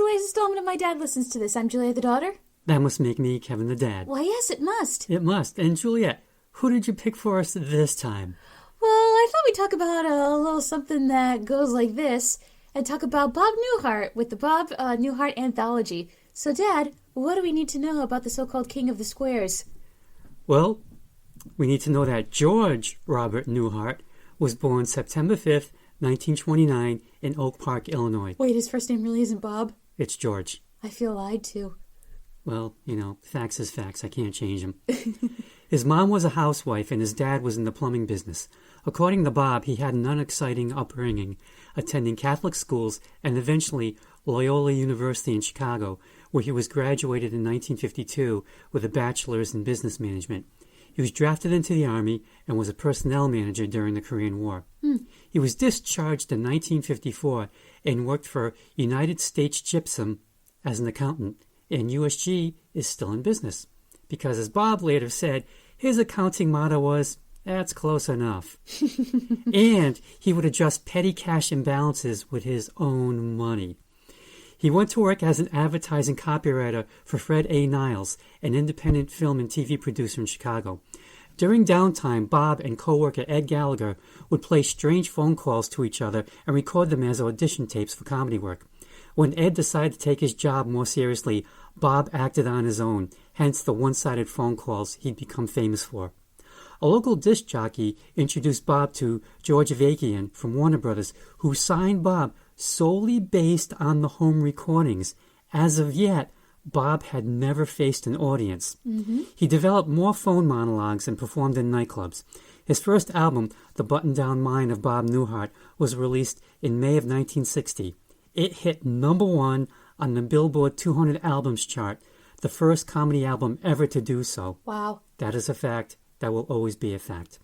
the latest installment of My Dad Listens to This. I'm Juliet the daughter. That must make me Kevin the dad. Why, yes, it must. It must. And Juliet, who did you pick for us this time? Well, I thought we'd talk about a little something that goes like this and talk about Bob Newhart with the Bob Newhart Anthology. So, Dad, what do we need to know about the so-called King of the Squares? Well, we need to know that George Robert Newhart was born September 5th, 1929 in Oak Park, Illinois. Wait, his first name really isn't Bob? It's George. I feel lied to. Well, facts is facts. I can't change them. His mom was a housewife and his dad was in the plumbing business. According to Bob, he had an unexciting upbringing, attending Catholic schools and eventually Loyola University in Chicago, where he was graduated in 1952 with a bachelor's in business management. He was drafted into the Army and was a personnel manager during the Korean War. He was discharged in 1954 and worked for United States Gypsum as an accountant, and USG is still in business. Because as Bob later said, his accounting motto was, "That's close enough." And he would adjust petty cash imbalances with his own money. He went to work as an advertising copywriter for Fred A. Niles, an independent film and TV producer in Chicago. During downtime, Bob and co-worker Ed Gallagher would play strange phone calls to each other and record them as audition tapes for comedy work. When Ed decided to take his job more seriously, Bob acted on his own, hence the one-sided phone calls he'd become famous for. A local disc jockey introduced Bob to George Avakian from Warner Brothers, who signed Bob solely based on the home recordings. As of yet, Bob had never faced an audience. He developed more phone monologues and performed in nightclubs. His first album, The Button-Down Mind of Bob Newhart, was released in May of 1960. It hit #1 on the Billboard 200 Albums chart, the first comedy album ever to do so. Wow. That is a fact. That will always be a fact.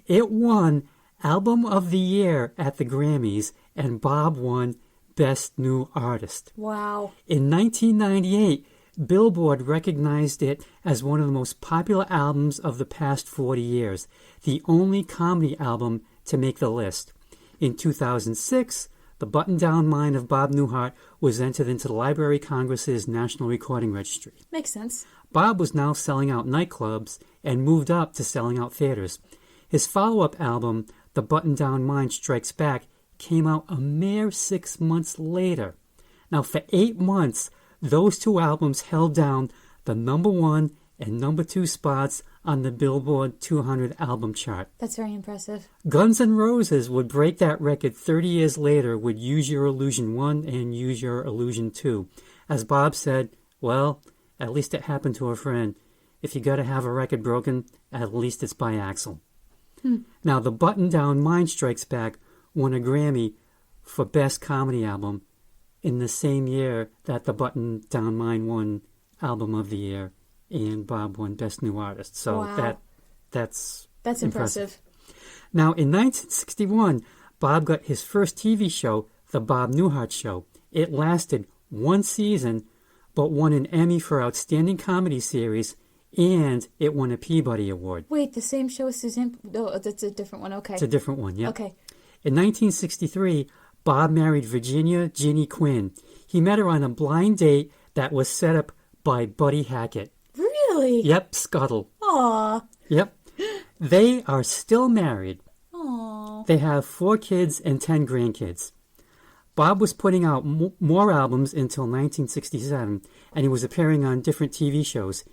It won Album of the Year at the Grammys, and Bob won Best New Artist. Wow. In 1998, Billboard recognized it as one of the most popular albums of the past 40 years, the only comedy album to make the list. In 2006, The Button-Down Mind of Bob Newhart was entered into the Library of Congress's National Recording Registry. Makes sense. Bob was now selling out nightclubs and moved up to selling out theaters. His follow-up album, The Button-Down Mind Strikes Back, came out a mere 6 months later. Now, for 8 months, those two albums held down the #1 and #2 spots on the Billboard 200 album chart. That's very impressive. Guns N' Roses would break that record 30 years later with Use Your Illusion 1 and Use Your Illusion 2. As Bob said, well, at least it happened to a friend. If you gotta have a record broken, at least it's by Axl. Now, The Button-Down Mind Strikes Back won a Grammy for Best Comedy Album in the same year that The Button-Down Mind won Album of the Year and Bob won Best New Artist. So wow. that's impressive. Now, in 1961, Bob got his first TV show, The Bob Newhart Show. It lasted 1 season, but won an Emmy for Outstanding Comedy Series, and it won a Peabody Award. Wait, the same show as Suzanne? No, that's a different one. Okay. It's a different one, yeah. Okay. In 1963, Bob married Virginia Ginny Quinn. He met her on a blind date that was set up by Buddy Hackett. Really? Yep, Scuttle. Aw. Yep. They are still married. Aw. They have 4 kids and 10 grandkids. Bob was putting out more albums until 1967, and he was appearing on different TV shows.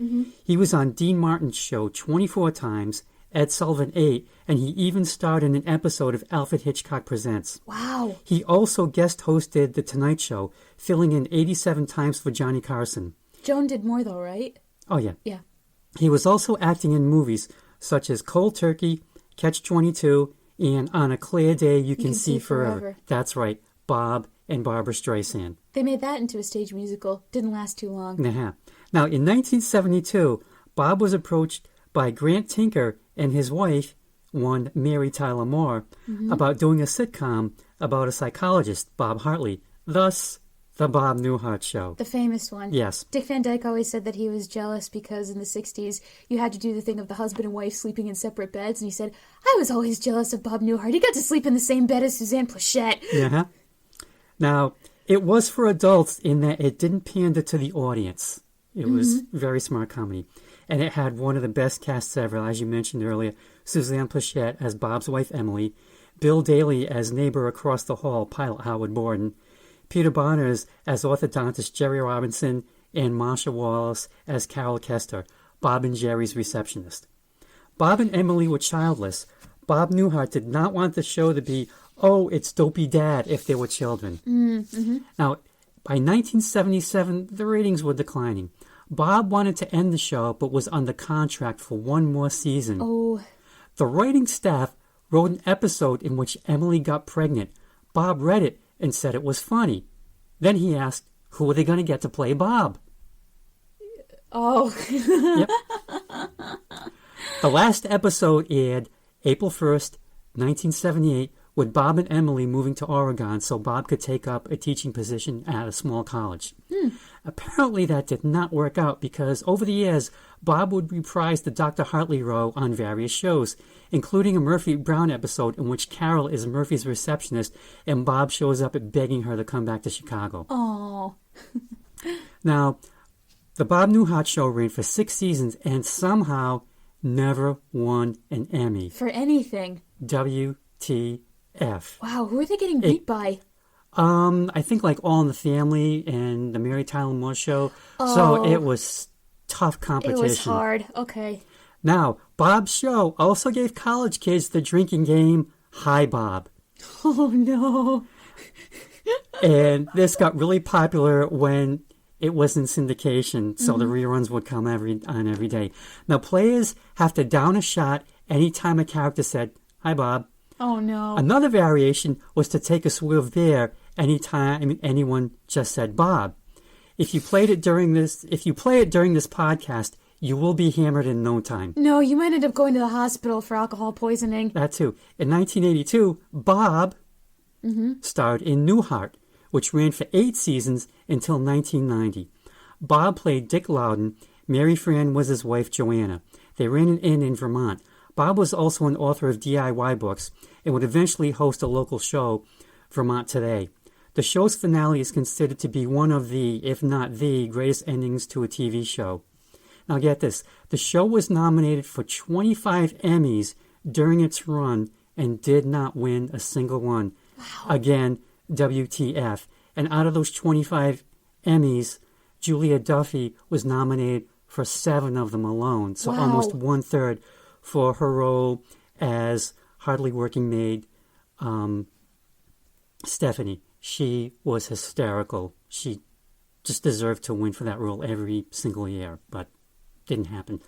He was on Dean Martin's show 24 times, Ed Sullivan 8, and he even starred in an episode of Alfred Hitchcock Presents. Wow. He also guest hosted The Tonight Show, filling in 87 times for Johnny Carson. Joan did more, though, right? Oh, yeah. Yeah. He was also acting in movies such as Cold Turkey, Catch-22, and On a Clear Day You Can See Forever. That's right, Bob and Barbra Streisand. They made that into a stage musical. Didn't last too long. Now, in 1972, Bob was approached by Grant Tinker and his wife, one Mary Tyler Moore, about doing a sitcom about a psychologist, Bob Hartley. Thus, The Bob Newhart Show. The famous one. Yes. Dick Van Dyke always said that he was jealous because in the 60s you had to do the thing of the husband and wife sleeping in separate beds, and he said, I was always jealous of Bob Newhart. He got to sleep in the same bed as Suzanne Plachette. Now, It was for adults in that it didn't pander to the audience. It was very smart comedy. And it had one of the best casts ever, as you mentioned earlier. Suzanne Plachette as Bob's wife, Emily. Bill Daly as neighbor across the hall, pilot Howard Borden. Peter Bonners as orthodontist Jerry Robinson. And Marsha Wallace as Carol Kester, Bob and Jerry's receptionist. Bob and Emily were childless. Bob Newhart did not want the show to be, oh, it's Dopey Dad, if they were children. Now, by 1977, the ratings were declining. Bob wanted to end the show, but was under contract for one more season. Oh. The writing staff wrote an episode in which Emily got pregnant. Bob read it and said it was funny. Then he asked, who are they going to get to play Bob? Oh. Yep. The last episode aired April 1st, 1978, with Bob and Emily moving to Oregon so Bob could take up a teaching position at a small college. Apparently that did not work out because over the years, Bob would reprise the Dr. Hartley role on various shows, including a Murphy Brown episode in which Carol is Murphy's receptionist and Bob shows up begging her to come back to Chicago. Oh. Now, the Bob Newhart show ran for 6 seasons and somehow never won an Emmy. For anything. WTF. Wow, who are they getting beat by? I think like All in the Family and the Mary Tyler Moore Show. Oh. So it was tough competition. It was hard. Okay. Now, Bob's show also gave college kids the drinking game Hi Bob. Oh, no. And this got really popular when it was in syndication, so the reruns would come every day. Now, players have to down a shot anytime a character said, Hi, Bob. Oh, no. Another variation was to take a swig of beer anytime anyone just said Bob. If you play it during this podcast, you will be hammered in no time. No, you might end up going to the hospital for alcohol poisoning. That too. In 1982, Bob starred in Newhart, which ran for 8 seasons until 1990. Bob played Dick Loudon. Mary Fran was his wife, Joanna. They ran an inn in Vermont. Bob was also an author of DIY books and would eventually host a local show, Vermont Today. The show's finale is considered to be one of the, if not the, greatest endings to a TV show. Now get this, the show was nominated for 25 Emmys during its run and did not win a single one. Wow. Again, WTF. And out of those 25 Emmys, Juliet Duffy was nominated for 7 of them alone. So almost 1/3 for her role as hardly working maid Stephanie. She was hysterical. She just deserved to win for that role every single year, but didn't happen.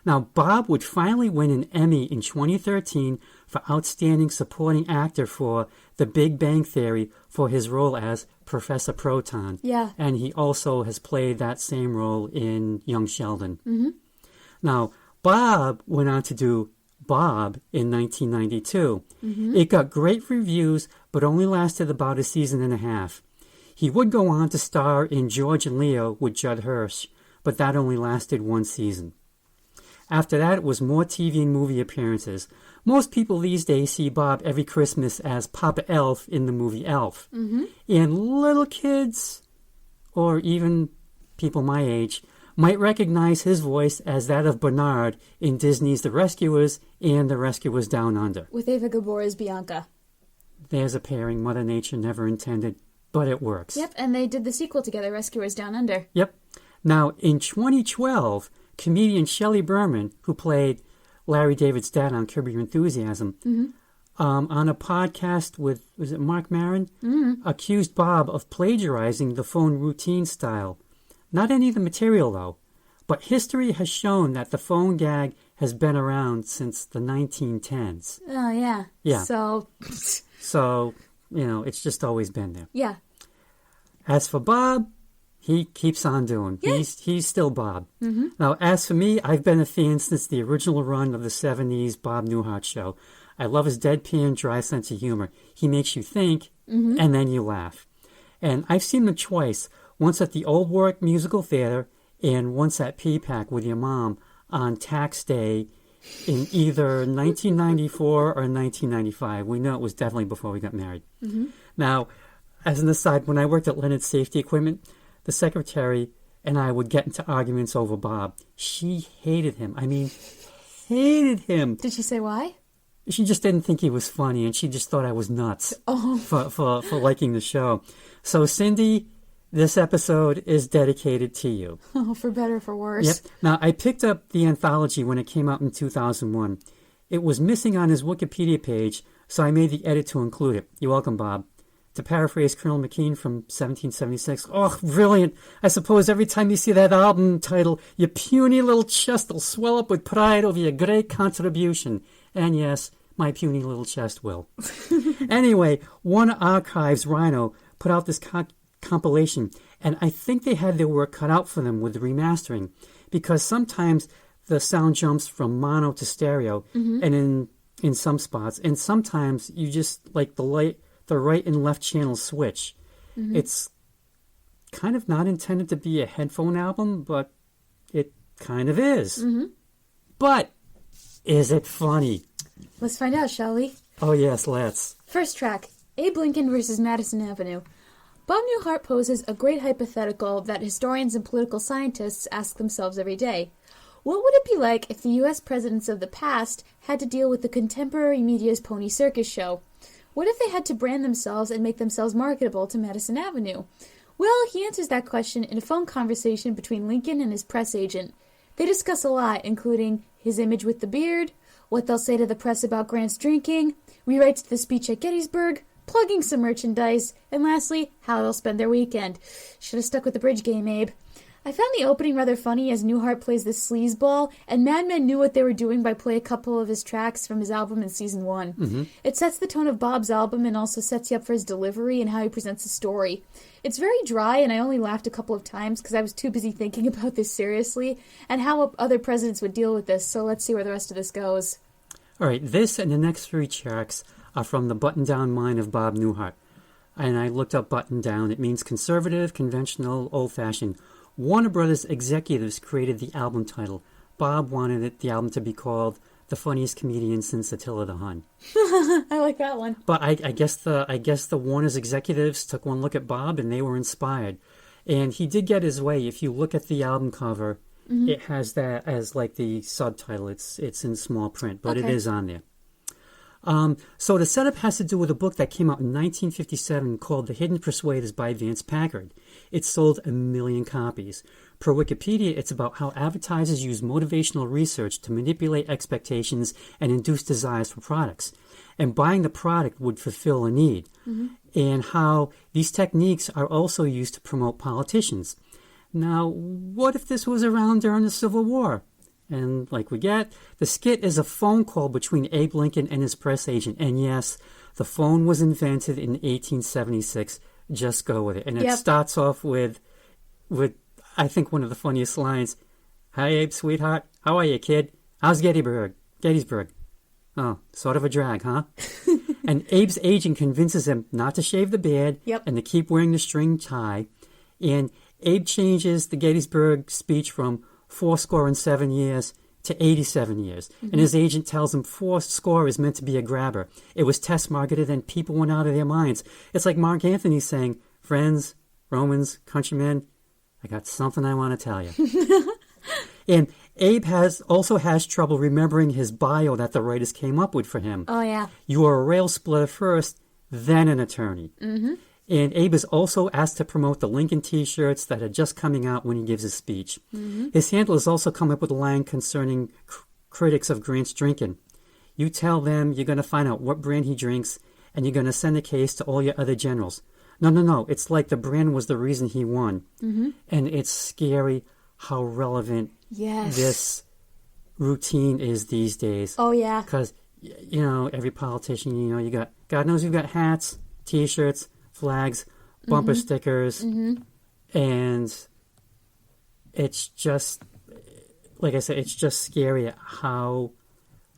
Now, Bob would finally win an Emmy in 2013 for Outstanding Supporting Actor for The Big Bang Theory for his role as Professor Proton. Yeah. And he also has played that same role in Young Sheldon. Now, Bob went on to do Bob in 1992. It got great reviews, but only lasted about a season and a half. He would go on to star in George and Leo with Judd Hirsch, but that only lasted 1 season. After that, it was more TV and movie appearances. Most people these days see Bob every Christmas as Papa Elf in the movie Elf. And little kids, or even people my age, might recognize his voice as that of Bernard in Disney's The Rescuers and The Rescuers Down Under. With Eva Gabor as Bianca. There's a pairing Mother Nature never intended, but it works. Yep, and they did the sequel together, Rescuers Down Under. Yep. Now, in 2012, comedian Shelley Berman, who played Larry David's dad on Curb Your Enthusiasm, on a podcast with, was it Mark Maron, accused Bob of plagiarizing the phone routine style. Not any of the material, though, but history has shown that the phone gag has been around since the 1910s. Oh, yeah. Yeah. So, it's just always been there. yeah. As for Bob, he keeps on doing. Yeah. He's still Bob. Now, as for me, I've been a fan since the original run of the 70s Bob Newhart show. I love his deadpan, dry sense of humor. He makes you think, and then you laugh. And I've seen him twice, once at the Old Warwick Musical Theater and once at PPAC with your mom on tax day in either 1994 or 1995. We know it was definitely before we got married. Now, as an aside, when I worked at Leonard Safety Equipment, the secretary and I would get into arguments over Bob. She hated him. I mean, hated him. Did she say why? She just didn't think he was funny, and she just thought I was nuts for liking the show. So, Cindy, this episode is dedicated to you. Oh, for better or for worse. Yep. Now, I picked up the anthology when it came out in 2001. It was missing on his Wikipedia page, so I made the edit to include it. You're welcome, Bob. To paraphrase Colonel McKean from 1776, oh, brilliant. I suppose every time you see that album title, your puny little chest will swell up with pride over your great contribution. And yes, my puny little chest will. Anyway, One Archives Rhino put out this compilation, and I think they had their work cut out for them with the remastering, because sometimes the sound jumps from mono to stereo, and in some spots, and sometimes you just, like, the right and left channel switch. It's kind of not intended to be a headphone album, but it kind of is. But is it funny? Let's find out, shall we? Oh, yes, let's. First track, Abe Lincoln versus Madison Avenue. Bob Newhart poses a great hypothetical that historians and political scientists ask themselves every day. What would it be like if the U.S. presidents of the past had to deal with the contemporary media's pony circus show? What if they had to brand themselves and make themselves marketable to Madison Avenue? Well, he answers that question in a phone conversation between Lincoln and his press agent. They discuss a lot, including his image with the beard, what they'll say to the press about Grant's drinking, rewrites the speech at Gettysburg, plugging some merchandise, and lastly, how they'll spend their weekend. Should have stuck with the bridge game, Abe. I found the opening rather funny as Newhart plays this sleazeball, and Mad Men knew what they were doing by playing a couple of his tracks from his album in Season 1. It sets the tone of Bob's album and also sets you up for his delivery and how he presents the story. It's very dry, and I only laughed a couple of times because I was too busy thinking about this seriously and how other presidents would deal with this, so let's see where the rest of this goes. All right, this and the next three tracks are from the button-down mind of Bob Newhart. And I looked up button-down. It means conservative, conventional, old-fashioned. Warner Brothers executives created the album title. Bob wanted the album to be called The Funniest Comedian Since Attila the Hun. I like that one. But I guess the Warner's executives took one look at Bob and they were inspired. And he did get his way. If you look at the album cover, it has that as like the subtitle. It's in small print, but it is on there. So the setup has to do with a book that came out in 1957 called The Hidden Persuaders by Vance Packard. It sold 1 million copies. Per Wikipedia, it's about how advertisers use motivational research to manipulate expectations and induce desires for products. And buying the product would fulfill a need. And how these techniques are also used to promote politicians. Now, what if this was around during the Civil War? And like we get, the skit is a phone call between Abe Lincoln and his press agent. And yes, the phone was invented in 1876. Just go with it. And it starts off with I think one of the funniest lines. Hi, Abe, sweetheart. How are you, kid? How's Gettysburg? Oh, sort of a drag, huh? And Abe's agent convinces him not to shave the beard and to keep wearing the string tie. And Abe changes the Gettysburg speech from 87 years to 87 years. And his agent tells him 80 is meant to be a grabber. It was test marketed and people went out of their minds. It's like Mark Anthony saying, friends, Romans, countrymen, I got something I want to tell you. And Abe also has trouble remembering his bio that the writers came up with for him. Oh, yeah. You are a rail splitter first, then an attorney. And Abe is also asked to promote the Lincoln T-shirts that are just coming out when he gives his speech. His handlers also come up with a line concerning critics of Grant's drinking. You tell them you're going to find out what brand he drinks, and you're going to send a case to all your other generals. No. It's like the brand was the reason he won. And it's scary how relevant this routine is these days. Oh, yeah. Because, every politician, you got, God knows you've got hats, T-shirts, flags, bumper stickers, and it's just, like I said, it's just scary how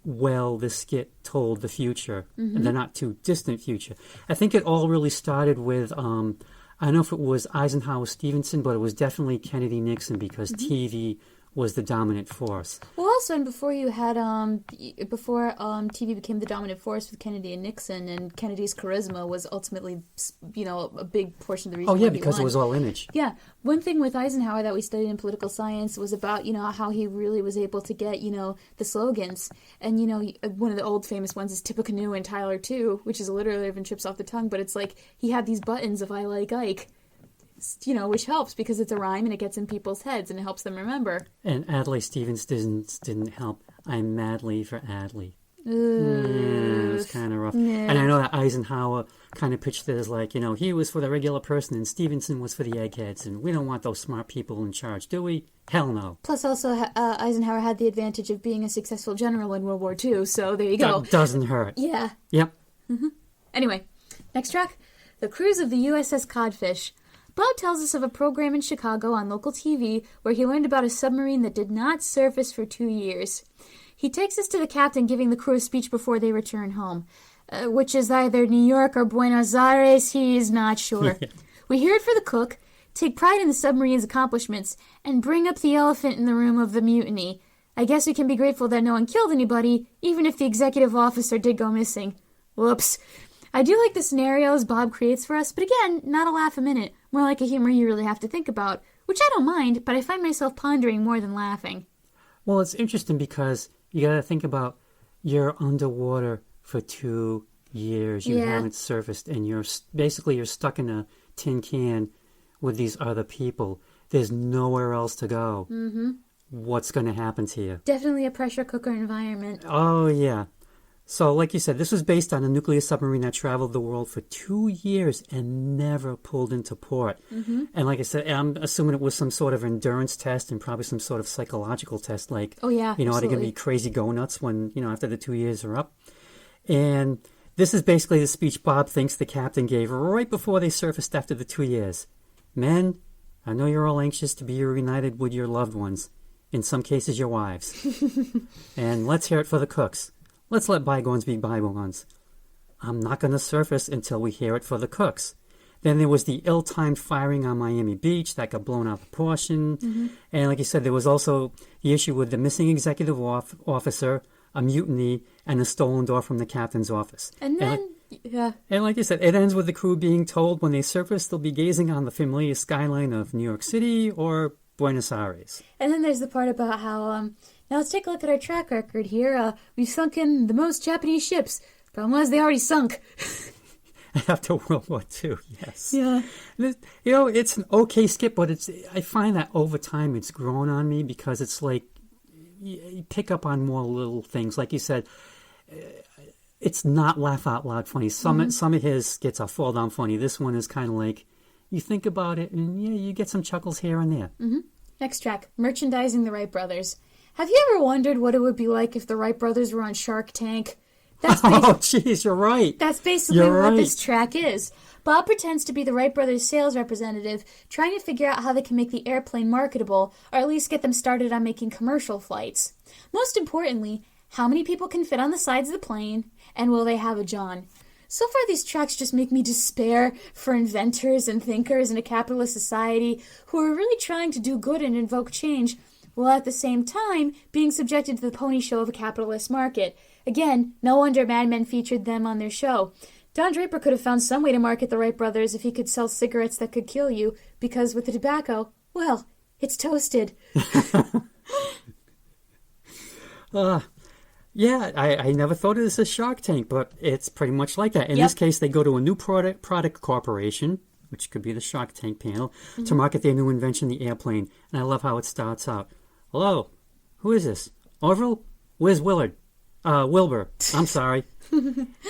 well this skit told the future, and the not too distant future. I think it all really started with, I don't know if it was Eisenhower Stevenson, but it was definitely Kennedy Nixon, because TV was the dominant force. Well, also, and before you had, before TV became the dominant force with Kennedy and Nixon, and Kennedy's charisma was ultimately, a big portion of the reason why he because won. it was all image. Yeah. One thing with Eisenhower that we studied in political science was about, how he really was able to get, the slogans. And, one of the old famous ones is Tippecanoe and Tyler too, which is literally even trips off the tongue, but it's like he had these buttons of I like Ike. Which helps because it's a rhyme and it gets in people's heads and it helps them remember. And Adlai Stevens didn't help. I'm madly for Adlai. Yeah, it was kind of rough. Yeah. And I know that Eisenhower kind of pitched it as like, he was for the regular person and Stevenson was for the eggheads, and we don't want those smart people in charge, do we? Hell no. Plus also, Eisenhower had the advantage of being a successful general in World War II, so there you go. That doesn't hurt. Yeah. Yep. Mm-hmm. Anyway, next track, The Cruise of the USS Codfish. Bob tells us of a program in Chicago on local TV where he learned about a submarine that did not surface for 2 years. He takes us to the captain giving the crew a speech before they return home, which is either New York or Buenos Aires, he is not sure. We hear it for the cook, take pride in the submarine's accomplishments, and bring up the elephant in the room of the mutiny. I guess we can be grateful that no one killed anybody, even if the executive officer did go missing. Whoops. I do like the scenarios Bob creates for us, but again, not a laugh a minute. More like a humor you really have to think about, which I don't mind, but I find myself pondering more than laughing. Well, it's interesting because you got to think about you're underwater for 2 years. You haven't surfaced, and you're stuck in a tin can with these other people. There's nowhere else to go. Mm-hmm. What's going to happen to you? Definitely a pressure cooker environment. Oh, yeah. So, like you said, this was based on a nuclear submarine that traveled the world for 2 years and never pulled into port. Mm-hmm. And like I said, I'm assuming it was some sort of endurance test and probably some sort of psychological test. Like, are they going to be crazy go-nuts when, after the 2 years are up? And this is basically the speech Bob thinks the captain gave right before they surfaced after the 2 years. Men, I know you're all anxious to be reunited with your loved ones. In some cases, your wives. And let's hear it for the cooks. Let's let bygones be bygones. I'm not going to surface until we hear it for the cooks. Then there was the ill-timed firing on Miami Beach that got blown out of proportion. Mm-hmm. And like you said, there was also the issue with the missing executive officer, a mutiny, and a stolen door from the captain's office. And like you said, it ends with the crew being told when they surface they'll be gazing on the familiar skyline of New York City or Buenos Aires. And then there's the part about how... Now let's take a look at our track record here. We've sunk in the most Japanese ships. Problem was, they already sunk. After World War II, yes. Yeah. It's an okay skip, but I find that over time it's grown on me because it's like you pick up on more little things. Like you said, it's not laugh out loud funny. Some of his skits are fall down funny. This one is kind of like you think about it and you get some chuckles here and there. Mm-hmm. Next track, Merchandising the Wright Brothers. Have you ever wondered what it would be like if the Wright brothers were on Shark Tank? Jeez, you're right. That's basically what this track is. Bob pretends to be the Wright brothers' sales representative, trying to figure out how they can make the airplane marketable, or at least get them started on making commercial flights. Most importantly, how many people can fit on the sides of the plane, and will they have a John? So far, these tracks just make me despair for inventors and thinkers in a capitalist society who are really trying to do good and invoke change, while at the same time being subjected to the pony show of a capitalist market. Again, no wonder Mad Men featured them on their show. Don Draper could have found some way to market the Wright brothers if he could sell cigarettes that could kill you, because with the tobacco, well, it's toasted. Yeah, I never thought of this as Shark Tank, but it's pretty much like that. In this case, they go to a new product corporation, which could be the Shark Tank panel, to market their new invention, the airplane. And I love how it starts out. Hello, who is this? Orville? Where's Willard? Wilbur. I'm sorry.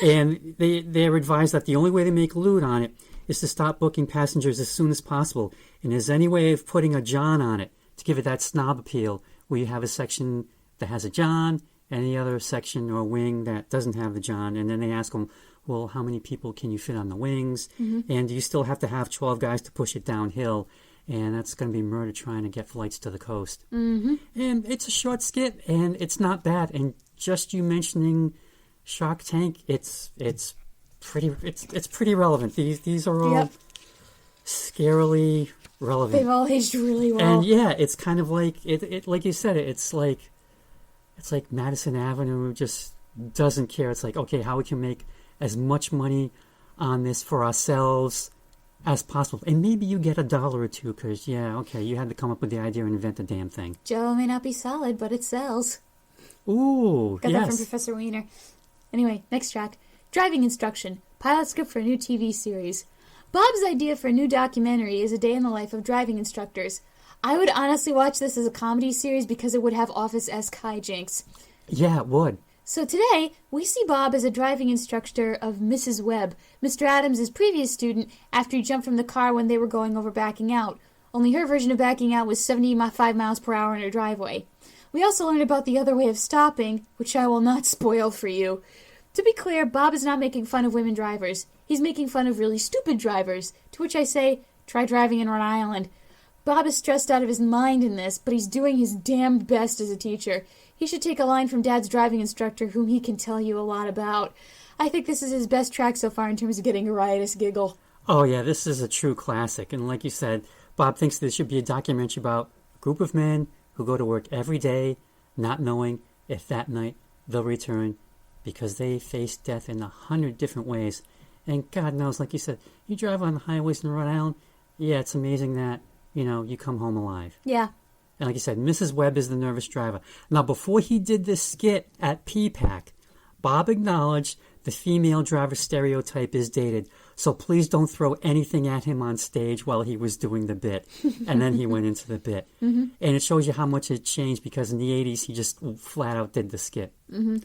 And they're advised that the only way to make loot on it is to stop booking passengers as soon as possible. And there's any way of putting a John on it to give it that snob appeal, where you have a section that has a John and the other section or wing that doesn't have the John. And then they ask them, well, how many people can you fit on the wings? Mm-hmm. And do you still have to have 12 guys to push it downhill? And that's going to be murder trying to get flights to the coast. Mm-hmm. And it's a short skit, and it's not bad. And just you mentioning Shark Tank, it's pretty relevant. These are all scarily relevant. They've all aged really well. And yeah, it's kind of like it like you said, it's like Madison Avenue just doesn't care. It's like, okay, how we can make as much money on this for ourselves as possible. And maybe you get $1 or $2 because, yeah, okay, you had to come up with the idea and invent the damn thing. Jello may not be solid, but it sells. Ooh, Got yes. that from Professor Wiener. Anyway, next track. Driving instruction. Pilot script for a new TV series. Bob's idea for a new documentary is a day in the life of driving instructors. I would honestly watch this as a comedy series because it would have Office-esque hijinks. Yeah, it would. So today, we see Bob as a driving instructor of Mrs. Webb, Mr. Adams' previous student, after he jumped from the car when they were going over backing out. Only her version of backing out was 75 miles per hour in her driveway. We also learned about the other way of stopping, which I will not spoil for you. To be clear, Bob is not making fun of women drivers. He's making fun of really stupid drivers, to which I say, try driving in Rhode Island. Bob is stressed out of his mind in this, but he's doing his damned best as a teacher. He should take a line from Dad's driving instructor, whom he can tell you a lot about. I think this is his best track so far in terms of getting a riotous giggle. Oh, yeah, this is a true classic. And like you said, Bob thinks this should be a documentary about a group of men who go to work every day, not knowing if that night they'll return because they face death in 100 different ways. And God knows, like you said, you drive on the highways in Rhode Island, yeah, it's amazing that, you come home alive. Yeah. And like you said, Mrs. Webb is the nervous driver. Now, before he did this skit at PPAC, Bob acknowledged the female driver stereotype is dated, so please don't throw anything at him on stage while he was doing the bit. And then he went into the bit. Mm-hmm. And it shows you how much it changed because in the 80s, he just flat out did the skit. Mm-hmm.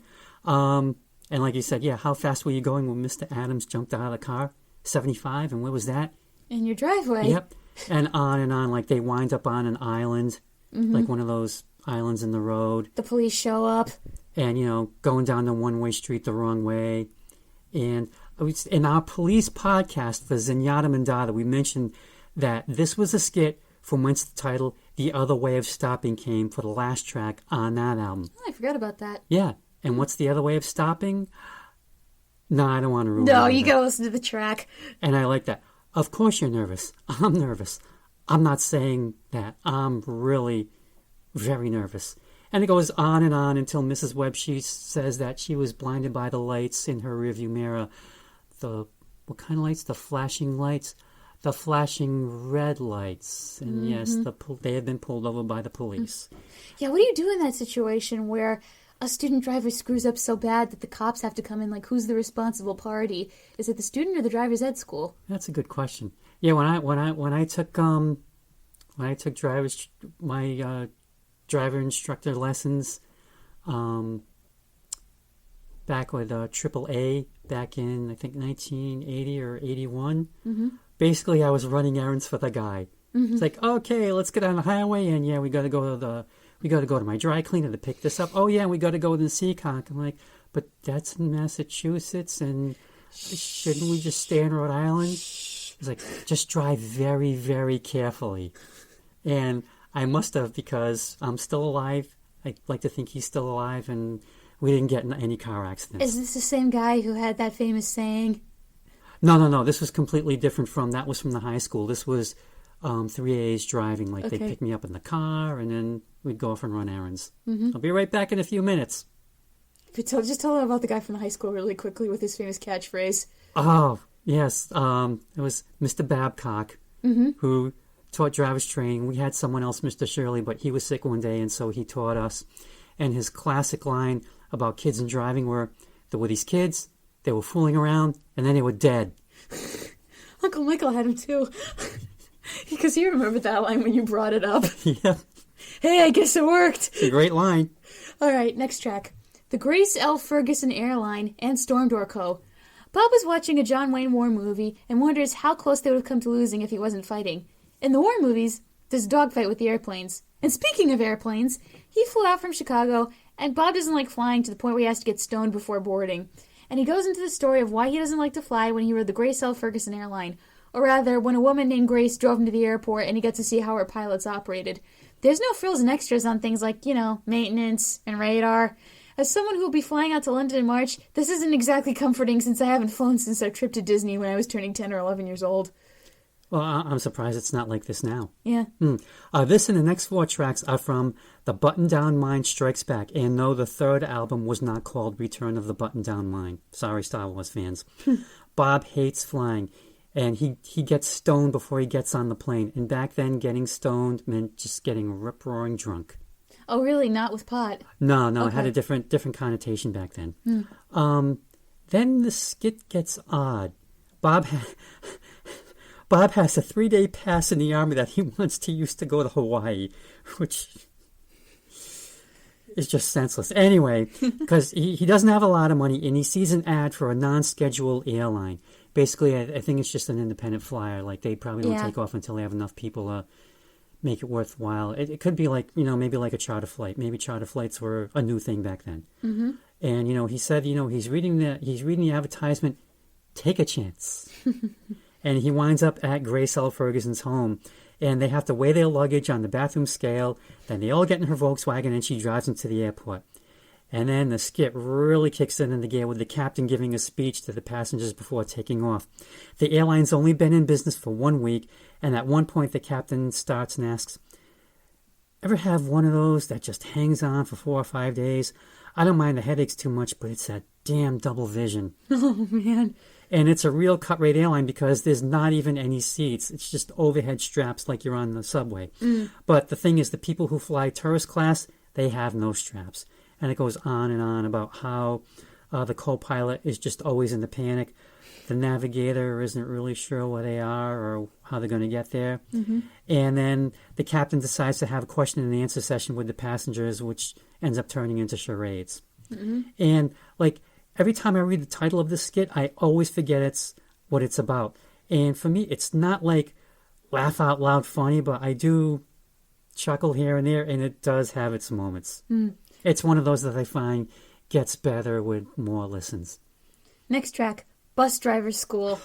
And like you said, yeah, how fast were you going when Mr. Adams jumped out of the car? 75? And where was that? In your driveway. Yep. And on, like they wind up on an island, like one of those islands in the road. The police show up. And, going down the one-way street the wrong way. And in our police podcast for Zenyatta Mandata, we mentioned that this was a skit from whence the title The Other Way of Stopping came for the last track on that album. Oh, I forgot about that. Yeah. And what's the other way of stopping? No, I don't want to ruin it. No, you gotta listen to the track. And I like that. Of course you're nervous. I'm nervous. I'm not saying that. I'm really very nervous. And it goes on and on until Mrs. Webb, she says that she was blinded by the lights in her rearview mirror. What kind of lights? The flashing lights? The flashing red lights. And yes, they had been pulled over by the police. Yeah, what do you do in that situation where a student driver screws up so bad that the cops have to come in? Like, who's the responsible party? Is it the student or the driver's ed school? That's a good question. Yeah, when I took my driver instructor lessons, back with AAA back in I think 1980 or 81. Mm-hmm. Basically, I was running errands for the guy. Mm-hmm. It's like, okay, let's get on the highway, and yeah, we got to go to my dry cleaner to pick this up. Oh yeah, we got to go to the Seacock. I'm like, but that's in Massachusetts, and shouldn't we just stay in Rhode Island? He's like, just drive very, very carefully. And I must have, because I'm still alive. I like to think he's still alive, and we didn't get in any car accidents. Is this the same guy who had that famous saying? No. This was completely different that was from the high school. This was 3A's driving. Like, okay. They'd pick me up in the car, and then we'd go off and run errands. Mm-hmm. I'll be right back in a few minutes. But just tell them about the guy from the high school really quickly with his famous catchphrase. Oh, yes. It was Mr. Babcock, who taught driver's training. We had someone else, Mr. Shirley, but he was sick one day, and so he taught us. And his classic line about kids and driving were, there were these kids, they were fooling around, and then they were dead. Uncle Michael had him too. Because he remembered that line when you brought it up. Yeah. Hey, I guess it worked. It's a great line. All right, next track. The Grace L. Ferguson Airline and Storm Door Co. Bob was watching a John Wayne war movie and wonders how close they would have come to losing if he wasn't fighting. In the war movies, there's a dogfight with the airplanes. And speaking of airplanes, he flew out from Chicago, and Bob doesn't like flying to the point where he has to get stoned before boarding. And he goes into the story of why he doesn't like to fly when he rode the Grace L. Ferguson Airline. Or rather, when a woman named Grace drove him to the airport and he got to see how her pilots operated. There's no frills and extras on things like, maintenance and radar. As someone who will be flying out to London in March, this isn't exactly comforting since I haven't flown since our trip to Disney when I was turning 10 or 11 years old. Well, I'm surprised it's not like this now. Yeah. This and the next 4 tracks are from The Button Down Mind Strikes Back. And no, the third album was not called Return of the Button Down Mind. Sorry, Star Wars fans. Bob hates flying. And he gets stoned before he gets on the plane. And back then, getting stoned meant just getting rip-roaring drunk. Oh, really? Not with pot? No, it Okay. had a different connotation back then. Then the skit gets odd. Bob has a 3-day pass in the Army that he wants to use to go to Hawaii, which is just senseless. Anyway, because he doesn't have a lot of money, and he sees an ad for a non-scheduled airline. Basically, I think it's just an independent flyer. Like, they probably don't take off until they have enough people to make it worthwhile. It could be like, maybe like a charter flight. Maybe charter flights were a new thing back then. Mm-hmm. And, he said, he's reading the advertisement, take a chance. And he winds up at Grace L. Ferguson's home. And they have to weigh their luggage on the bathroom scale. Then they all get in her Volkswagen and she drives them to the airport. And then the skit really kicks in the gear with the captain giving a speech to the passengers before taking off. The airline's only been in business for 1 week. And at one point the captain starts and asks, ever have one of those that just hangs on for 4 or 5 days? I don't mind the headaches too much, but it's that damn double vision. Oh, man. And it's a real cut-rate airline because there's not even any seats. It's just overhead straps like you're on the subway. But the thing is, the people who fly tourist class, they have no straps. And it goes on and on about how the co-pilot is just always in the panic. The navigator isn't really sure where they are or how they're going to get there. Mm-hmm. And then the captain decides to have a question and answer session with the passengers, which ends up turning into charades. Mm-hmm. And, every time I read the title of this skit, I always forget what it's about. And for me, it's not like laugh out loud funny, but I do chuckle here and there, and it does have its moments. It's one of those that I find gets better with more listens. Next track, Bus Driver's School.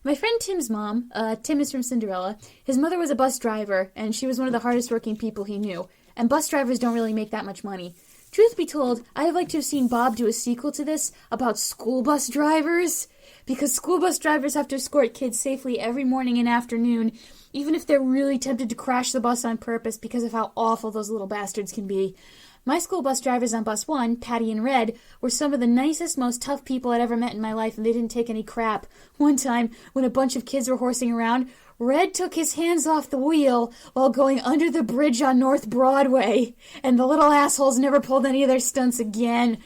My friend Tim's mom, Tim is from Cinderella, his mother was a bus driver, and she was one of the hardest working people he knew. And bus drivers don't really make that much money. Truth be told, I'd have liked to have seen Bob do a sequel to this about school bus drivers, because school bus drivers have to escort kids safely every morning and afternoon, even if they're really tempted to crash the bus on purpose because of how awful those little bastards can be. My school bus drivers on Bus 1, Patty and Red, were some of the nicest, most tough people I'd ever met in my life, and they didn't take any crap. One time, when a bunch of kids were horsing around, Red took his hands off the wheel while going under the bridge on North Broadway, and the little assholes never pulled any of their stunts again.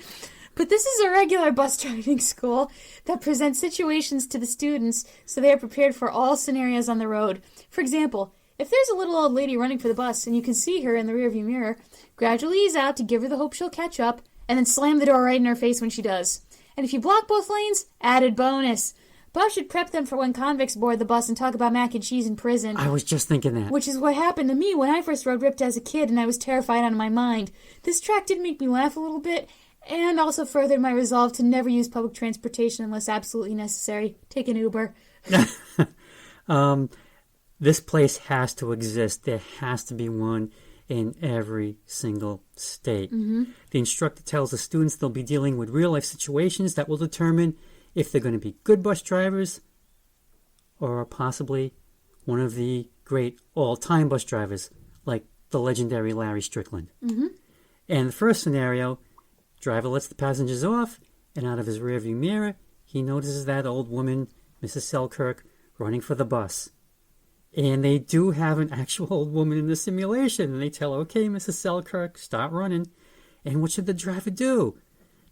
But this is a regular bus driving school that presents situations to the students so they are prepared for all scenarios on the road. For example, if there's a little old lady running for the bus and you can see her in the rearview mirror, gradually ease out to give her the hope she'll catch up, and then slam the door right in her face when she does. And if you block both lanes, added bonus. Bob should prep them for when convicts board the bus and talk about mac and cheese in prison. I was just thinking that. Which is what happened to me when I first rode Ripped as a kid and I was terrified out of my mind. This track did make me laugh a little bit, and also furthered my resolve to never use public transportation unless absolutely necessary. Take an Uber. This place has to exist. There has to be one in every single state. Mm-hmm. The instructor tells the students they'll be dealing with real-life situations that will determine if they're going to be good bus drivers or possibly one of the great all-time bus drivers, like the legendary Larry Strickland. Mm-hmm. And the first scenario, driver lets the passengers off, and out of his rearview mirror, he notices that old woman, Mrs. Selkirk, running for the bus. And they do have an actual old woman in the simulation. And they tell her, okay, Mrs. Selkirk, start running. And what should the driver do?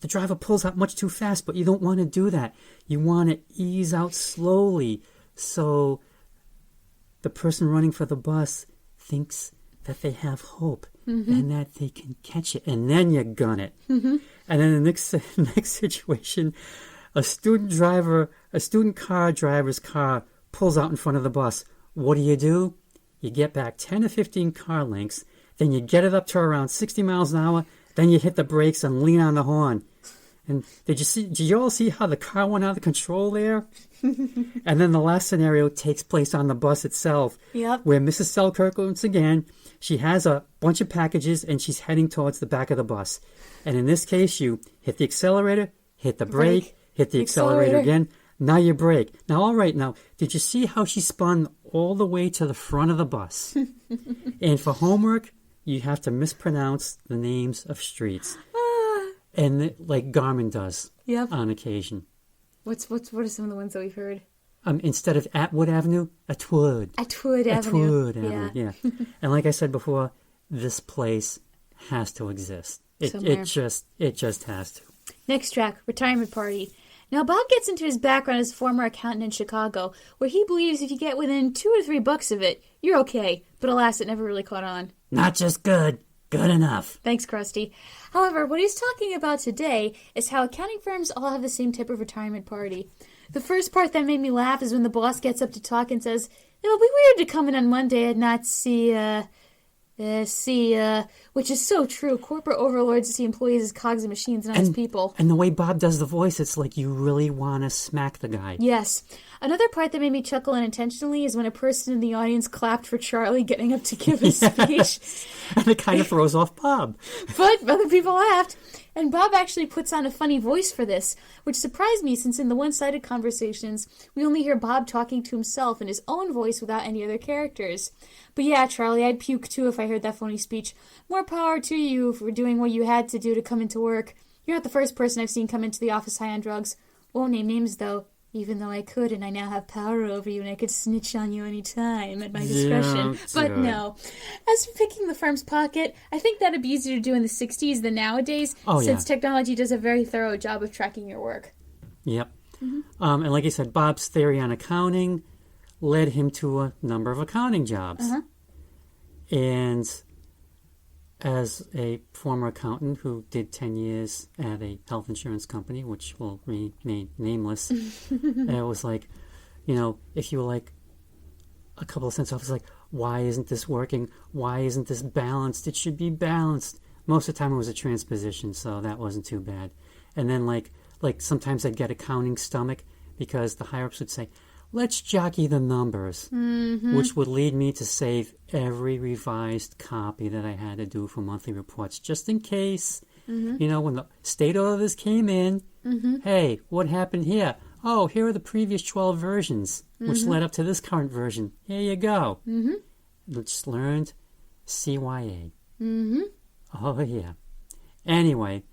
The driver pulls out much too fast, but you don't want to do that. You want to ease out slowly. So the person running for the bus thinks that they have hope and that they can catch it. And then you gun it. Mm-hmm. And then the next situation, a student car driver's car pulls out in front of the bus. What do? You get back 10 or 15 car lengths, then you get it up to around 60 miles an hour, then you hit the brakes and lean on the horn. And did you all see how the car went out of control there? And then the last scenario takes place on the bus itself, where Mrs. Selkirk, once again, she has a bunch of packages and she's heading towards the back of the bus. And in this case, you hit the accelerator, hit the brake, hit the accelerator again. Now you brake. Now, all right, now, did you see how she spun all the way to the front of the bus. And for homework, you have to mispronounce the names of streets. And like Garmin does on occasion. What are some of the ones that we've heard? Instead of Atwood Avenue, Atwood. Atwood Avenue. Atwood Avenue, yeah. And like I said before, this place has to exist. It just has to. Next track, Retirement Party. Now, Bob gets into his background as a former accountant in Chicago, where he believes if you get within $2 or $3 of it, you're okay. But alas, it never really caught on. Not just good enough. Thanks, Krusty. However, what he's talking about today is how accounting firms all have the same type of retirement party. The first part that made me laugh is when the boss gets up to talk and says, "It'll be weird to come in on Monday and not see, which is so true. Corporate overlords see employees as cogs and machines, not as people." And the way Bob does the voice, it's like you really want to smack the guy. Yes. Another part that made me chuckle unintentionally is when a person in the audience clapped for Charlie getting up to give his speech. And it kind of throws off Bob. But other people laughed. And Bob actually puts on a funny voice for this, which surprised me since in the one-sided conversations, we only hear Bob talking to himself in his own voice without any other characters. But yeah, Charlie, I'd puke too if I heard that phony speech. More power to you for doing what you had to do to come into work. You're not the first person I've seen come into the office high on drugs. Won't name names, though. Even though I could, and I now have power over you, and I could snitch on you any time at my discretion. Yeah, but no. As for picking the firm's pocket, I think that'd be easier to do in the 60s than nowadays, since technology does a very thorough job of tracking your work. Yep. Mm-hmm. And like I said, Bob's theory on accounting led him to a number of accounting jobs. Uh-huh. And as a former accountant who did 10 years at a health insurance company, which will remain nameless, and it was like, if you were like a couple of cents off, it's like, why isn't this working? Why isn't this balanced? It should be balanced. Most of the time it was a transposition, so that wasn't too bad. And then like sometimes I'd get accounting stomach because the higher-ups would say, let's jockey the numbers, which would lead me to save every revised copy that I had to do for monthly reports, just in case, when the state auditors came in, hey, what happened here? Oh, here are the previous 12 versions, which led up to this current version. Here you go. Just learned CYA. Oh, yeah. Anyway,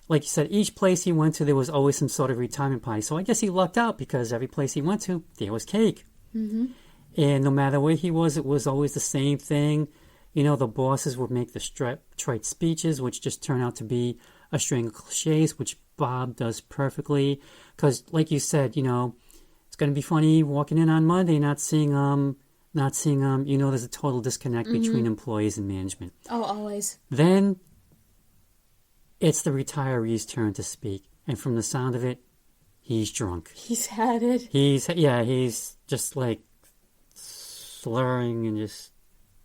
like you said, each place he went to, there was always some sort of retirement party. So I guess he lucked out because every place he went to, there was cake. And no matter where he was, it was always the same thing. The bosses would make the trite speeches, which just turn out to be a string of cliches, which Bob does perfectly. Because, like you said, it's going to be funny walking in on Monday, not seeing there's a total disconnect between employees and management. Oh, always. Then it's the retiree's turn to speak, and from the sound of it, he's drunk. He's had it. He's just like slurring and just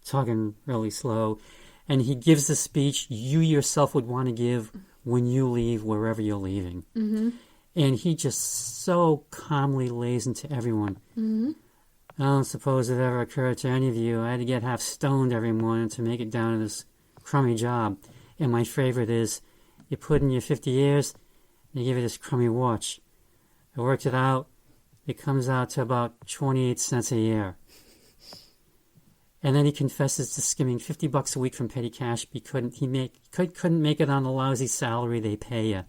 talking really slow, and he gives the speech you yourself would want to give when you leave wherever you're leaving. And he just so calmly lays into everyone. I don't suppose it ever occurred to any of you I had to get half stoned every morning to make it down to this crummy job. And my favorite is, you put in your 50 years, and you give you this crummy watch. I worked it out. It comes out to about 28 cents a year. And then he confesses to skimming $50 a week from petty cash because couldn't make it on the lousy salary they pay you.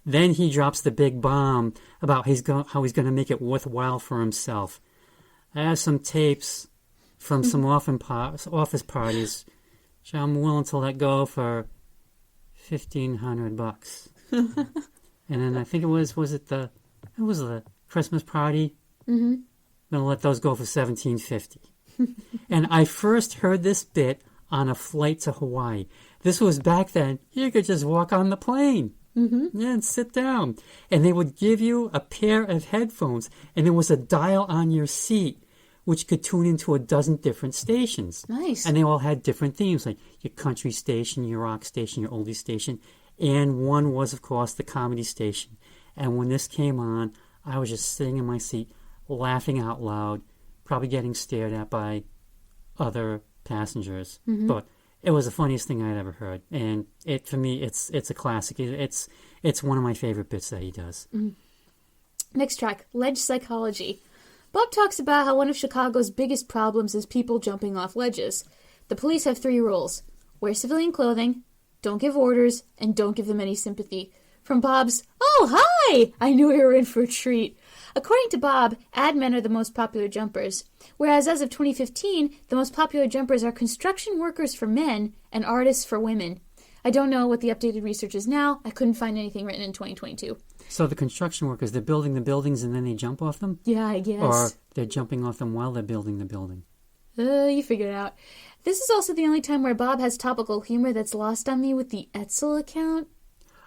Then he drops the big bomb about how he's going to make it worthwhile for himself. I have some tapes from some office parties, which I'm willing to let go for $1,500. And then I think it was the Christmas party. I'm gonna let those go for $1,750. And I first heard this bit on a flight to Hawaii. This was back then. You could just walk on the plane. And sit down. And they would give you a pair of headphones, and there was a dial on your seat which could tune into a dozen different stations. Nice. And they all had different themes, like your country station, your rock station, your oldie station. And one was, of course, the comedy station. And when this came on, I was just sitting in my seat, laughing out loud, probably getting stared at by other passengers. But it was the funniest thing I'd ever heard. And for me, it's a classic. It's one of my favorite bits that he does. Next track, Ledge Psychology. Bob talks about how one of Chicago's biggest problems is people jumping off ledges. The police have 3 rules. Wear civilian clothing, don't give orders, and don't give them any sympathy. From Bob's, "Oh, hi! I knew we were in for a treat." According to Bob, ad men are the most popular jumpers, whereas as of 2015, the most popular jumpers are construction workers for men and artists for women. I don't know what the updated research is now. I couldn't find anything written in 2022. So the construction workers, they're building the buildings and then they jump off them? Yeah, I guess. Or they're jumping off them while they're building the building? You figure it out. This is also the only time where Bob has topical humor that's lost on me with the Etzel account.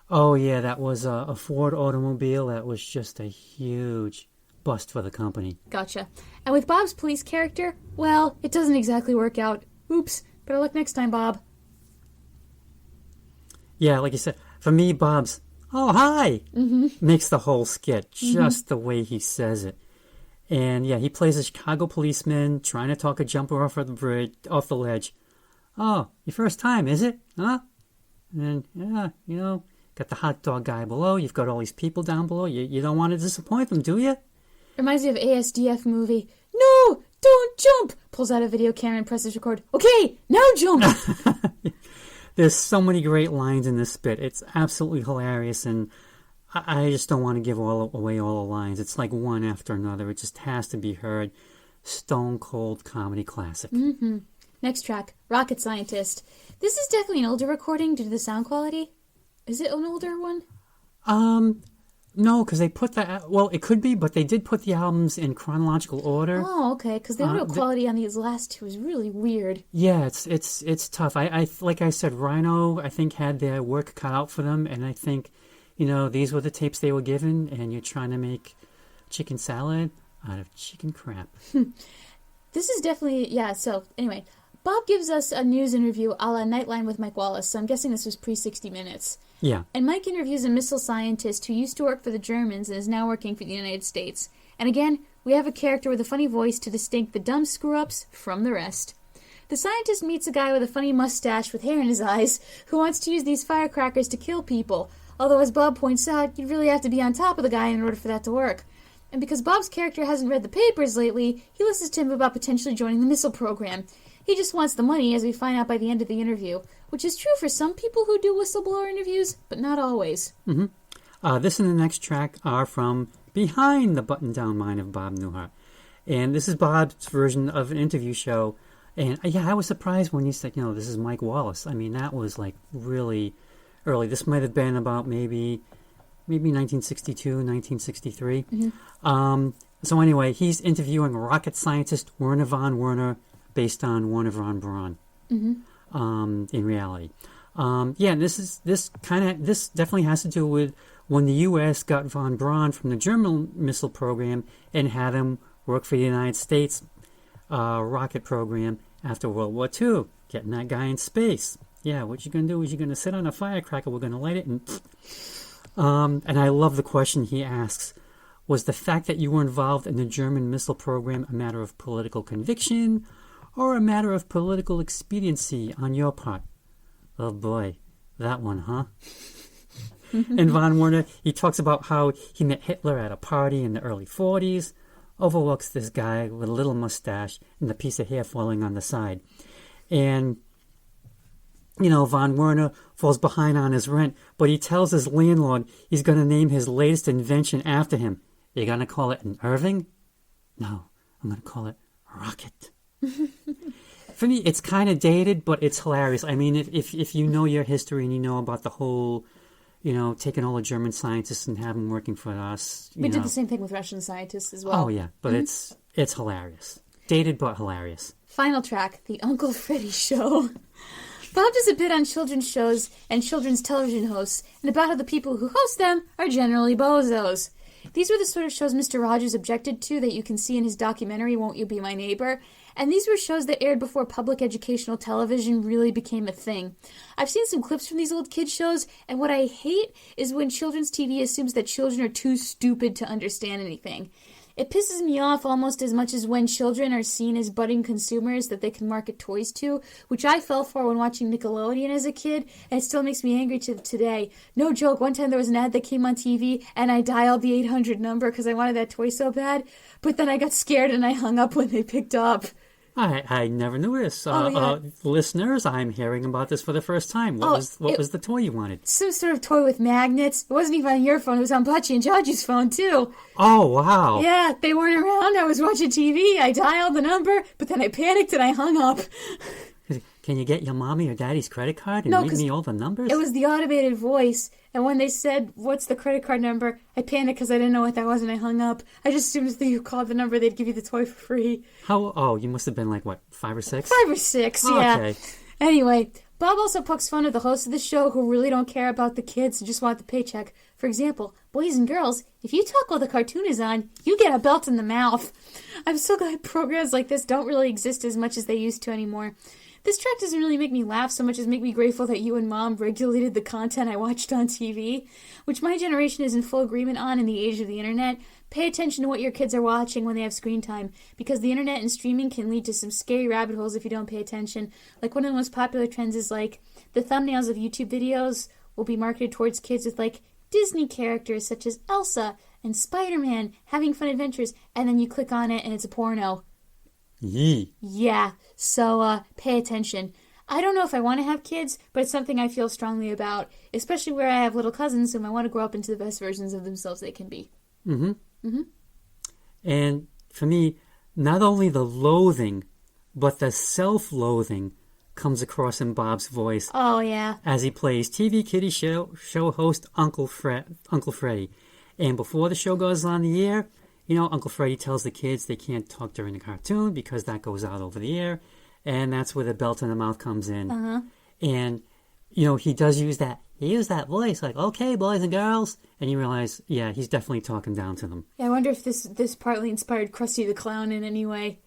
Oh, yeah, that was a Ford automobile. That was just a huge bust for the company. Gotcha. And with Bob's police character, well, it doesn't exactly work out. Oops. Better luck next time, Bob. Yeah, like you said, for me, Bob's, "Oh, hi," makes the whole skit, just the way he says it. And yeah, he plays a Chicago policeman trying to talk a jumper off of the bridge, off the ledge. "Oh, your first time, is it? Huh?" And yeah, got the hot dog guy below. You've got all these people down below. You don't want to disappoint them, do you? Reminds me of ASDF movie. "No, don't jump!" Pulls out a video camera and presses record. "Okay, now jump!" There's so many great lines in this bit. It's absolutely hilarious, and I just don't want to give away all the lines. It's like one after another. It just has to be heard. Stone cold comedy classic. Next track, Rocket Scientist. This is definitely an older recording due to the sound quality. Is it an older one? No, because they put that. Well, it could be, but they did put the albums in chronological order. Oh, okay. Because the audio quality on these last 2 is really weird. Yeah, it's tough. I like I said, Rhino, I think, had their work cut out for them, and I think, these were the tapes they were given, and you're trying to make chicken salad out of chicken crap. This is definitely, yeah. So anyway, Bob gives us a news interview a la Nightline with Mike Wallace. So I'm guessing this was pre-60 Minutes. Yeah. And Mike interviews a missile scientist who used to work for the Germans and is now working for the United States. And again, we have a character with a funny voice to distinct the dumb screw-ups from the rest. The scientist meets a guy with a funny mustache with hair in his eyes who wants to use these firecrackers to kill people. Although, as Bob points out, you'd really have to be on top of the guy in order for that to work. And because Bob's character hasn't read the papers lately, he listens to him about potentially joining the missile program. He just wants the money, as we find out by the end of the interview, which is true for some people who do whistleblower interviews, but not always. This and the next track are from Behind the Button-Down Mind of Bob Newhart. And this is Bob's version of an interview show. And yeah, I was surprised when you said, this is Mike Wallace. I mean, that was like really early. This might have been about maybe 1962, 1963. So anyway, he's interviewing rocket scientist Werner von Werner, based on Werner von Braun, in reality. Yeah, and this definitely has to do with when the U.S. got von Braun from the German missile program and had him work for the United States rocket program after World War II, getting that guy in space. Yeah, what you're going to do is you're going to sit on a firecracker, we're going to light it, and I love the question he asks. Was the fact that you were involved in the German missile program a matter of political conviction or a matter of political expediency on your part? Oh boy, that one, huh? And von Werner, he talks about how he met Hitler at a party in the early 40s, overlooks this guy with a little mustache and a piece of hair falling on the side. And, von Werner falls behind on his rent, but he tells his landlord he's going to name his latest invention after him. You're going to call it an Irving? No, I'm going to call it a rocket. For me, it's kind of dated, but it's hilarious. I mean, if you know your history and you know about the whole, taking all the German scientists and having them working for us. We did the same thing with Russian scientists as well. Oh, yeah, but it's hilarious. Dated, but hilarious. Final track, The Uncle Freddy Show. Bob does a bit on children's shows and children's television hosts, and about how the people who host them are generally bozos. These were the sort of shows Mr. Rogers objected to that you can see in his documentary, Won't You Be My Neighbor? And these were shows that aired before public educational television really became a thing. I've seen some clips from these old kids shows, and what I hate is when children's TV assumes that children are too stupid to understand anything. It pisses me off almost as much as when children are seen as budding consumers that they can market toys to, which I fell for when watching Nickelodeon as a kid, and it still makes me angry to today. No joke, one time there was an ad that came on TV, and I dialed the 800 number because I wanted that toy so bad, but then I got scared and I hung up when they picked up. I never knew this. Listeners, I'm hearing about this for the first time. What was the toy you wanted? Some sort of toy with magnets. It wasn't even on your phone. It was on Butchie and Georgie's phone, too. Oh, wow. Yeah, they weren't around. I was watching TV. I dialed the number, but then I panicked and I hung up. Can you get your mommy or daddy's credit card and read me all the numbers? It was the automated voice. And when they said, what's the credit card number, I panicked because I didn't know what that was and I hung up. I just assumed if you called the number, they'd give you the toy for free. You must have been like, what, 5 or 6? 5 or 6, yeah. Okay. Anyway, Bob also pokes fun at the hosts of the show who really don't care about the kids and just want the paycheck. For example, boys and girls, if you talk while the cartoon is on, you get a belt in the mouth. I'm so glad programs like this don't really exist as much as they used to anymore. This track doesn't really make me laugh so much as make me grateful that you and Mom regulated the content I watched on TV, which my generation is in full agreement on in the age of the internet. Pay attention to what your kids are watching when they have screen time, because the internet and streaming can lead to some scary rabbit holes if you don't pay attention. Like one of the most popular trends is like the thumbnails of YouTube videos will be marketed towards kids with like Disney characters such as Elsa and Spider-Man having fun adventures, and then you click on it and it's a porno. Yee. Yeah, so pay attention. I don't know if I want to have kids, but it's something I feel strongly about, especially where I have little cousins whom I want to grow up into the best versions of themselves they can be. Mm-hmm. Mm-hmm. And for me, not only the loathing, but the self-loathing comes across in Bob's voice. Oh, yeah. As he plays TV Kiddie show host Uncle Freddie. And before the show goes on the air, Uncle Freddie tells the kids they can't talk during the cartoon because that goes out over the air. And that's where the belt in the mouth comes in. Uh-huh. And, he does use that. He used that voice like, okay, boys and girls. And you realize, yeah, he's definitely talking down to them. Yeah, I wonder if this partly inspired Krusty the Clown in any way.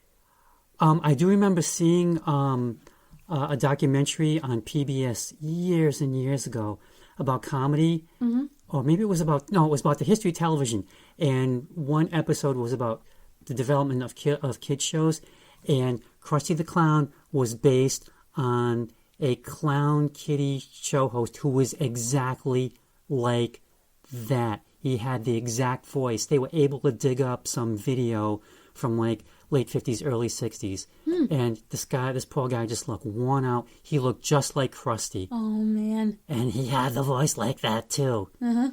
I do remember seeing a documentary on PBS years and years ago about comedy. Mm-hmm. Or maybe it was about the history of television. And one episode was about the development of kid shows. And Krusty the Clown was based on a clown kiddie show host who was exactly like that. He had the exact voice. They were able to dig up some video from like late 50s, early 60s. And this poor guy just looked worn out. He looked just like Krusty. Oh, man. And he had the voice like that, too. Uh-huh.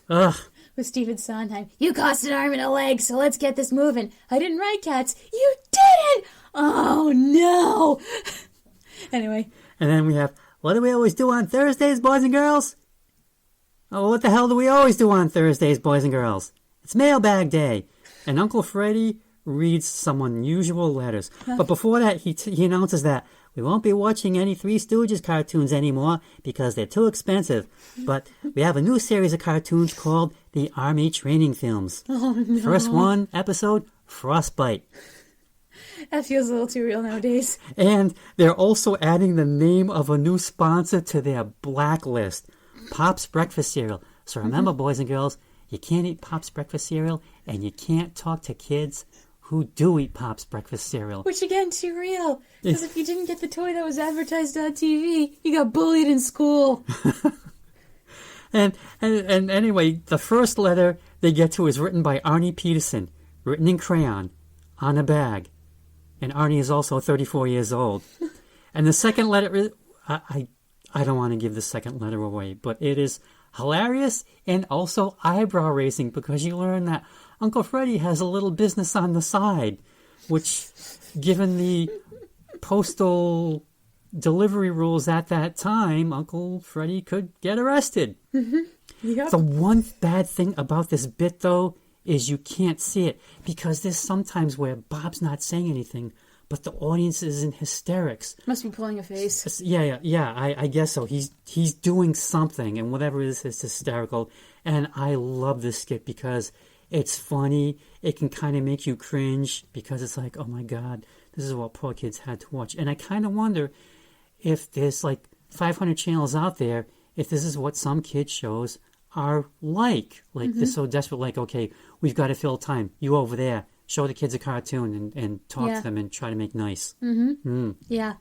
Ugh. With Stephen Sondheim. You cost an arm and a leg, so let's get this moving. I didn't write Cats. You didn't! Oh, no! Anyway. And then we have, what do we always do on Thursdays, boys and girls? Oh, what the hell do we always do on Thursdays, boys and girls? It's mailbag day. And Uncle Freddie reads some unusual letters. But before that, he announces that we won't be watching any Three Stooges cartoons anymore because they're too expensive. But we have a new series of cartoons called the Army Training Films. Oh, no. First episode, Frostbite. That feels a little too real nowadays. And they're also adding the name of a new sponsor to their blacklist, Pop's Breakfast Cereal. So remember, boys and girls, you can't eat Pop's Breakfast Cereal, and you can't talk to kids who do eat Pop's Breakfast Cereal. Which, again, too real. Because if you didn't get the toy that was advertised on TV, you got bullied in school. and anyway, the first letter they get to is written by Arnie Peterson, written in crayon, on a bag. And Arnie is also 34 years old. And the second letter, I don't want to give the second letter away, but it is hilarious and also eyebrow-raising because you learn that Uncle Freddie has a little business on the side, which, given the postal delivery rules at that time, Uncle Freddie could get arrested. Mm-hmm. Yep. The one bad thing about this bit, though, is you can't see it because there's sometimes where Bob's not saying anything, but the audience is in hysterics. Must be pulling a face. Yeah. I guess so. He's doing something, and whatever it is hysterical. And I love this skit because it's funny. It can kind of make you cringe because it's like, oh my God, this is what poor kids had to watch. And I kind of wonder if there's like 500 channels out there, if this is what some kids' shows are like. Like, they're so desperate, like, okay, we've got to fill time. You over there, show the kids a cartoon and talk to them and try to make nice. Yeah.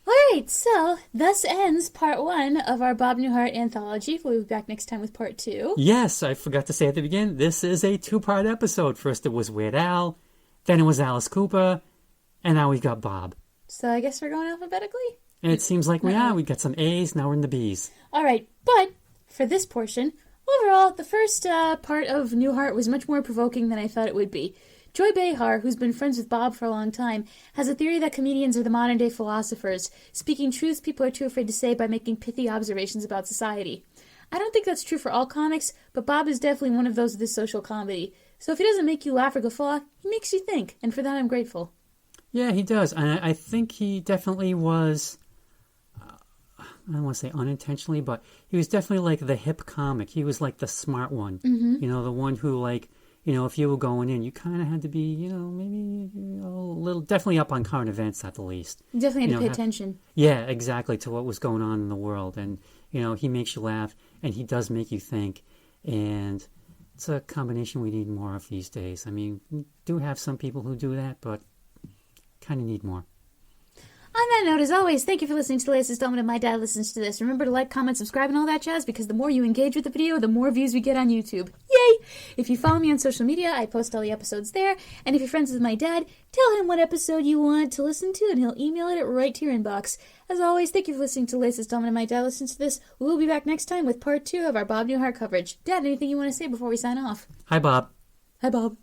All right, so thus ends part 1 of our Bob Newhart anthology. We'll be back next time with part 2. Yes, I forgot to say at the beginning, this is a 2-part episode. First it was Weird Al, then it was Alice Cooper, and now we've got Bob. So I guess we're going alphabetically? And it seems like we are. We got some A's, now we're in the B's. All right, but for this portion, overall, the first part of Newhart was much more provoking than I thought it would be. Joy Behar, who's been friends with Bob for a long time, has a theory that comedians are the modern-day philosophers, speaking truths people are too afraid to say by making pithy observations about society. I don't think that's true for all comics, but Bob is definitely one of those with his social comedy. So if he doesn't make you laugh or guffaw, he makes you think, and for that I'm grateful. Yeah, he does. And I think he definitely was, I don't want to say unintentionally, but he was definitely like the hip comic. He was like the smart one. You know, the one who, like, you know, if you were going in, you kind of had to be, you know, maybe a little, definitely up on current events at the least. You definitely had to pay have, attention. Yeah, exactly, to what was going on in the world. And, you know, he makes you laugh, and he does make you think. And it's a combination we need more of these days. I mean, we do have some people who do that, but kind of need more. On that note, as always, thank you for listening to the latest installment of My Dad Listens to This. Remember to like, comment, subscribe, and all that jazz, because the more you engage with the video, the more views we get on YouTube. Yay! If you follow me on social media, I post all the episodes there, and if you're friends with my dad, tell him what episode you want to listen to, and he'll email it right to your inbox. As always, thank you for listening to the latest installment of My Dad Listens to This. We'll be back next time with part 2 of our Bob Newhart coverage. Dad, anything you want to say before we sign off? Hi, Bob. Hi, Bob.